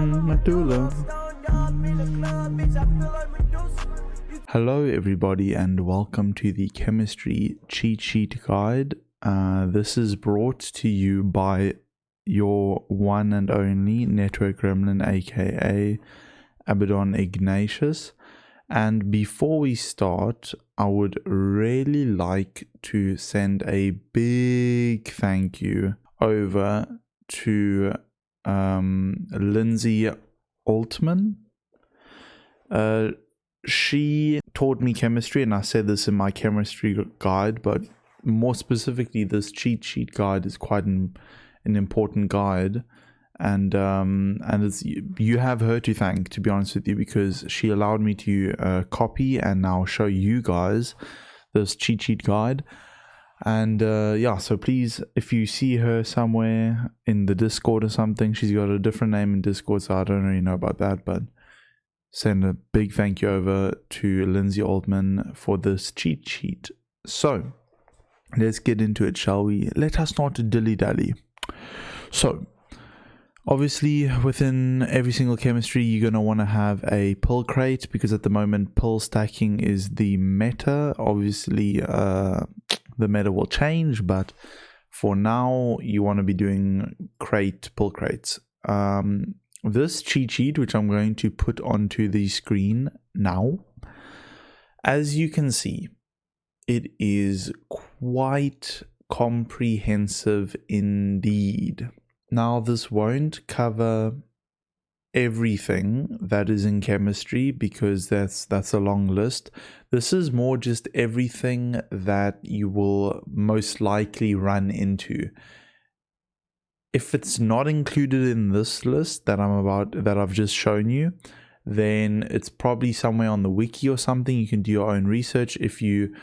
Medulla. Hello everybody and welcome to the chemistry cheat sheet guide. This is brought to you by your one and only network gremlin, aka Abaddon Ignatius. And before we start, I would really like to send a big thank you over to Lindsay Altman. She taught me chemistry, and I said this in my chemistry guide, but more specifically this cheat sheet guide is quite an important guide, and it's, you have her to thank, to be honest with you, because she allowed me to copy and now show you guys this cheat sheet guide. And yeah, so please, if you see her somewhere in the Discord or something, she's got a different name in Discord, so I don't really know about that, but send a big thank you over to Lindsay Altman for this cheat sheet. So let's get into it, shall we? Let us not dilly-dally. So obviously within every single chemistry you're going to want to have a pill crate, because at the moment pill stacking is the meta. Obviously the meta will change, but for now you want to be doing pill crates. This cheat sheet, which I'm going to put onto the screen now, as you can see, it is quite comprehensive indeed. Now, this won't cover everything that is in chemistry, because that's a long list. This is more just everything that you will most likely run into. If it's not included in this list that I've just shown you, then it's probably somewhere on the wiki or something. You can do your own research. If you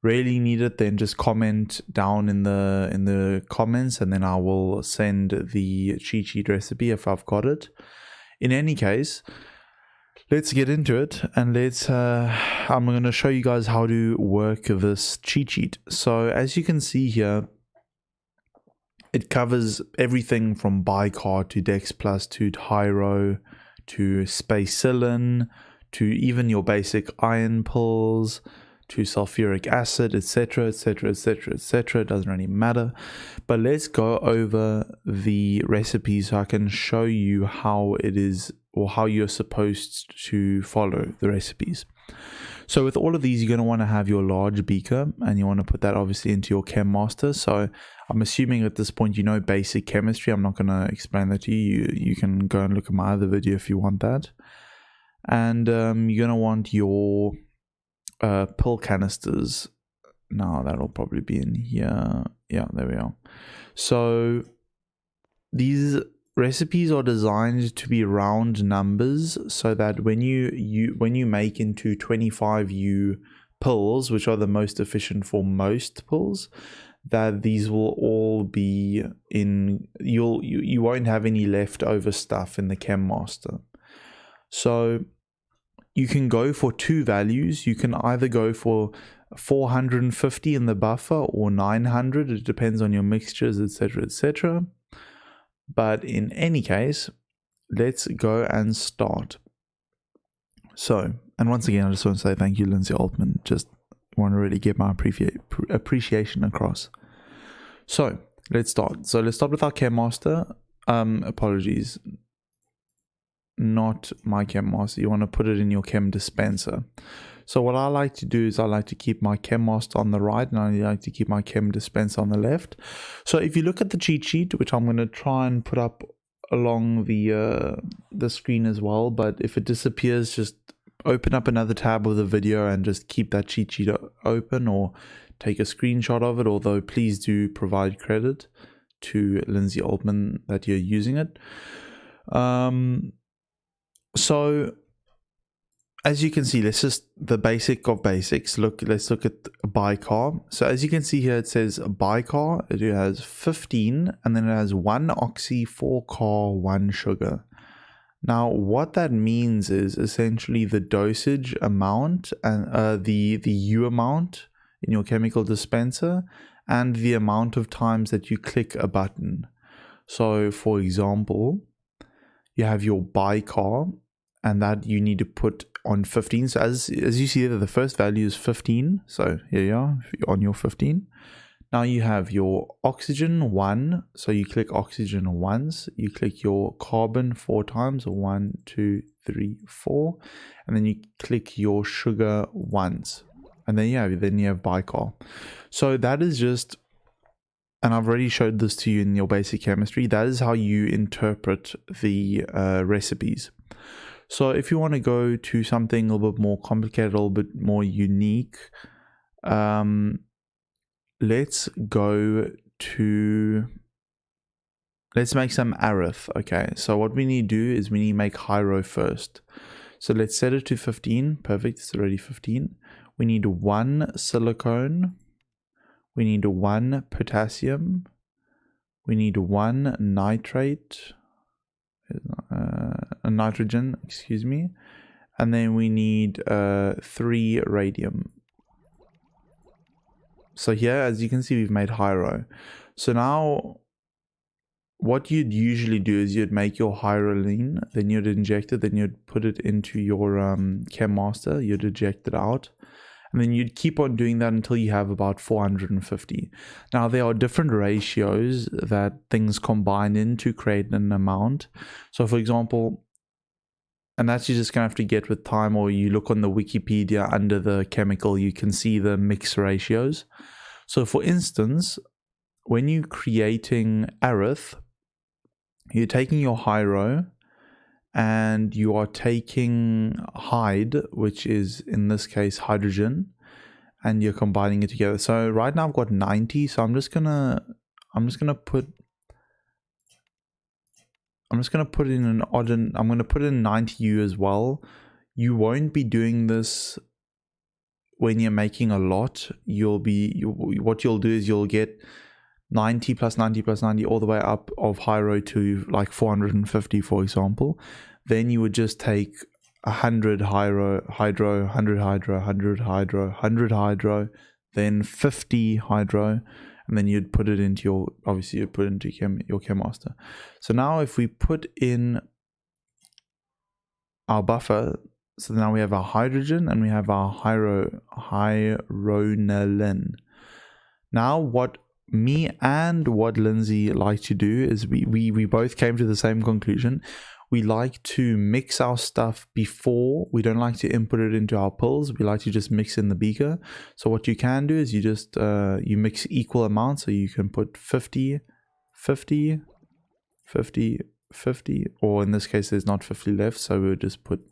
really need it, then just comment down in the comments, and then I will send the cheat sheet recipe if I've got it. In any case, let's get into it, and I'm going to show you guys how to work this cheat sheet. So as you can see here, it covers everything from bicarb to Dex Plus to Tyro to Spacillin to even your basic iron pills to sulfuric acid, etc, etc, etc, etc. It doesn't really matter, but let's go over the recipe so I can show you how it is, or how you're supposed to follow the recipes. So with all of these, you're going to want to have your large beaker, and you want to put that obviously into your Chem Master. So I'm assuming at this point you know basic chemistry. I'm not going to explain that to you. You can go and look at my other video if you want that. And you're going to want your pill canisters. Now that'll probably be in here. Yeah, there we are. So these recipes are designed to be round numbers, so that when you make into 25U pills, which are the most efficient for most pills, that these will all be in, you won't have any leftover stuff in the Chem Master. So you can go for two values. You can either go for 450 in the buffer or 900. It depends on your mixtures, etc, etc. But in any case, let's go and start. So, and once again, I just want to say thank you, Lindsay Altman. Just want to really get my appreciation across. So let's start. So let's start with our Chem Master. Apologies, not my Chem Master. You want to put it in your Chem Dispenser. So what I like to do is I like to keep my Chem Master on the right, and I like to keep my Chem Dispenser on the left. So if you look at the cheat sheet, which I'm going to try and put up along the screen as well, but if it disappears, just open up another tab of the video and just keep that cheat sheet open, or take a screenshot of it, although please do provide credit to Lindsay Altman that you're using it. So as you can see, the basic of basics. Let's look at bicarb. So as you can see here, it says bicarb. It has 15, and then it has 1 oxy, 4 car, 1 sugar. Now, what that means is essentially the dosage amount and the U amount in your chemical dispenser, and the amount of times that you click a button. So, for example, You have your bicar, and that you need to put on 15. So as you see there, the first value is 15. So here you are on your 15. Now you have your oxygen 1. So you click oxygen once. You click your carbon 4 times. 1, 2, 3, 4. And then you click your sugar once. And then you have bicar. So that is just, and I've already showed this to you in your basic chemistry, that is how you interpret the recipes. So if you want to go to something a little bit more complicated, a little bit more unique, let's make some arith. Okay, so what we need to do is we need to make hyro first. So let's set it to 15. Perfect, it's already 15. We need 1 silicone. We need 1 potassium. We need 1 nitrate. A nitrogen, excuse me. And then we need 3 radium. So here, as you can see, we've made hyro. So now, what you'd usually do is you'd make your hyrolene, then you'd inject it, then you'd put it into your Chem Master, you'd eject it out, and then you'd keep on doing that until you have about 450. Now, there are different ratios that things combine in to create an amount. So, for example, and that's you're just going to have to get with time, or you look on the Wikipedia under the chemical, you can see the mix ratios. So, for instance, when you're creating arith, you're taking your hyro and you are taking hide, which is in this case hydrogen, and you're combining it together. So right now I've got 90, so I'm just gonna put in an odd, and I'm gonna put in 90U as well. You won't be doing this when you're making a lot. What you'll do is you'll get 90 plus 90 plus 90 all the way up of hyro to like 450, for example. Then you would just take 100 hydro, 100 hydro, 100 hydro, 100 hydro, then 50 hydro, and then you'd put it into your, obviously you'd put it into your Chem Master. So now if we put in our buffer, so now we have our hydrogen and we have our hydronalen. Now what me and what Lindsay like to do is we both came to the same conclusion. We like to mix our stuff before. We don't like to input it into our pills. We like to just mix in the beaker. So what you can do is you just you mix equal amounts. So you can put 50, 50, 50, 50, or in this case there's not 50 left, so we would just put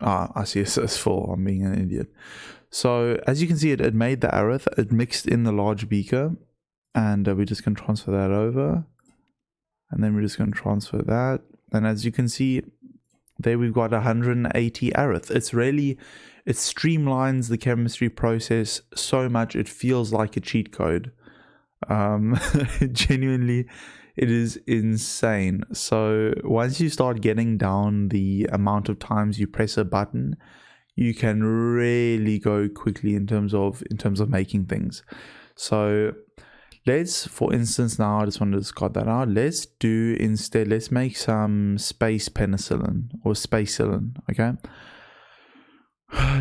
SS4. I'm being an idiot. So as you can see, it made the arith, it mixed in the large beaker, and we're just going to transfer that over, and then we're just going to transfer that, and as you can see there, we've got 180 arith. It streamlines the chemistry process so much, it feels like a cheat code. Genuinely, it is insane. So once you start getting down the amount of times you press a button, you can really go quickly in terms of making things. So let's, for instance, now I just want to discard that out. Let's make some space penicillin or spacillin. Okay,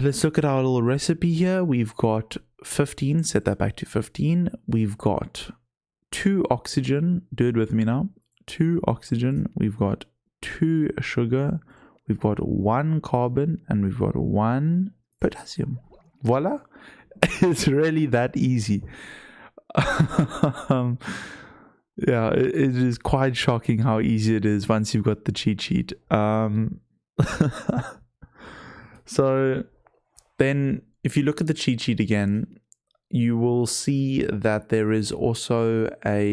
let's look at our little recipe here. We've got 15, set that back to 15. We've got 2 oxygen, do it with me now, 2 oxygen, we've got 2 sugar, we've got 1 carbon, and we've got 1 potassium. Voila. It's really that easy. Yeah, it is quite shocking how easy it is once you've got the cheat sheet. So then if you look at the cheat sheet again, you will see that there is also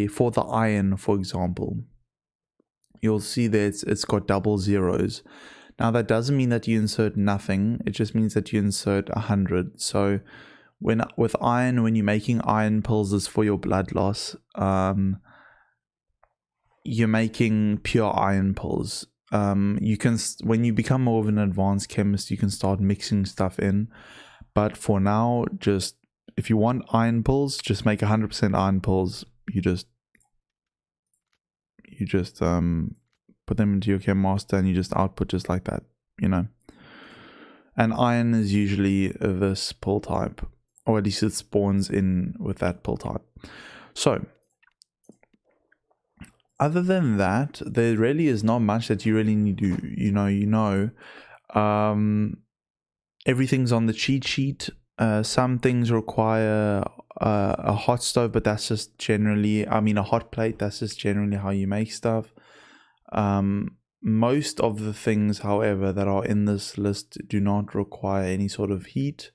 for the iron, for example, you'll see that it's got double zeros. Now that doesn't mean that you insert nothing, it just means that you insert 100. So with iron, when you're making iron pills is for your blood loss, you're making pure iron pills. You can, when you become more of an advanced chemist, you can start mixing stuff in, but for now, just if you want iron pills, just make 100% iron pills. You just you just put them into your chem master and you just output just like that, you know. And iron is usually this pull type, or at least it spawns in with that pull type. So other than that, there really is not much that you really need to, everything's on the cheat sheet. Some things require a hot stove, but that's just generally, a hot plate, that's just generally how you make stuff. Most of the things, however, that are in this list do not require any sort of heat,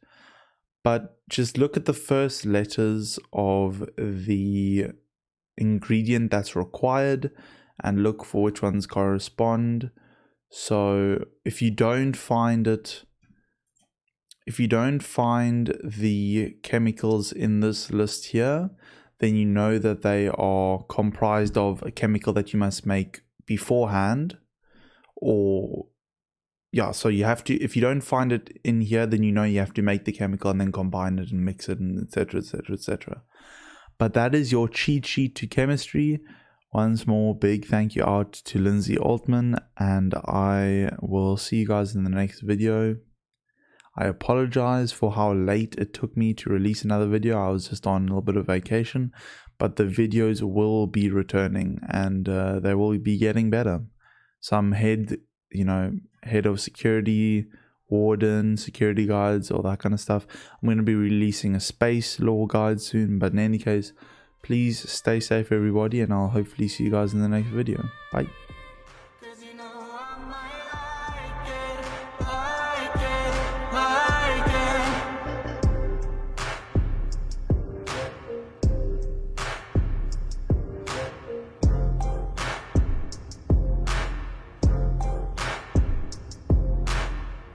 but just look at the first letters of the ingredient that's required and look for which ones correspond. So if you don't find the chemicals in this list here, then you know that they are comprised of a chemical that you must make beforehand. Or yeah, so you have to, if you don't find it in here, then you know you have to make the chemical and then combine it and mix it, and etc, etc, etc. But that is your cheat sheet to chemistry. Once more, big thank you out to Lindsay Altman, and I will see you guys in the next video. I apologize for how late it took me to release another video. I was just on a little bit of vacation, but the videos will be returning, and they will be getting better. Some head of security, warden, security guides, all that kind of stuff. I'm going to be releasing a space law guide soon, but in any case, please stay safe everybody, and I'll hopefully see you guys in the next video. Bye.